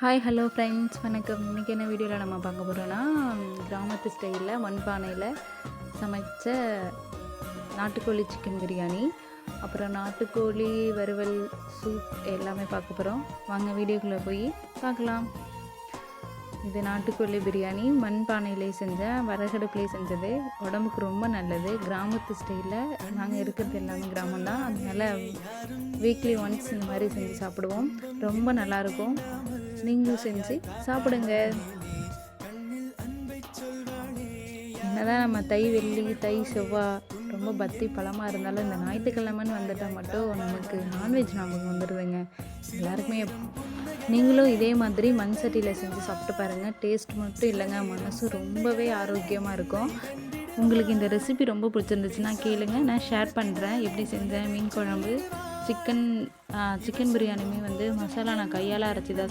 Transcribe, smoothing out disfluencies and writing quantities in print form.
Hi hello friends, வணக்கம். இன்றைக்கி என்ன வீடியோவில் நம்ம பார்க்க போகிறோன்னா, கிராமத்து ஸ்டைலில் மண்பானையில் சமைச்ச நாட்டுக்கோழி சிக்கன் பிரியாணி, அப்புறம் நாட்டுக்கோழி வறுவல், சூப் எல்லாமே பார்க்க போகிறோம். வாங்க வீடியோக்குள்ளே போய் பார்க்கலாம். இது நாட்டுக்கோழி பிரியாணி மண்பானையிலே செஞ்சேன், விறகடுப்புலேயே செஞ்சது. உடம்புக்கு ரொம்ப நல்லது. கிராமத்து ஸ்டைலில் நாங்கள் இருக்கிறது எல்லாமே கிராமம் தான், அதனால் வீக்லி ஒன்ஸ் இந்த மாதிரி செஞ்சு சாப்பிடுவோம். ரொம்ப நல்லாயிருக்கும். நீங்களும் செஞ்சு சாப்பிடுங்க. என்னதான் நம்ம தை வெள்ளி தை செவ்வாய் ரொம்ப பக்தி பழமாக இருந்தாலும் இந்த ஞாயிற்றுக்கிழமைன்னு வந்துட்டால் மட்டும் நமக்கு நான்வெஜ் ஞாபகம் வந்துடுதுங்க எல்லாருக்குமே. நீங்களும் இதே மாதிரி மண் சட்டியில் செஞ்சு சாப்பிட்டு பாருங்கள். டேஸ்ட் மட்டும் இல்லைங்க, மனசும் ரொம்பவே ஆரோக்கியமாக இருக்கும். உங்களுக்கு இந்த ரெசிபி ரொம்ப பிடிச்சிருந்துச்சுன்னா கேளுங்க, நான் ஷேர் பண்ணுறேன் எப்படி செஞ்சேன். மீன் குழம்பு, சிக்கன் பிரியாணியுமே வந்து மசாலா நான் கையால் அரைச்சி தான்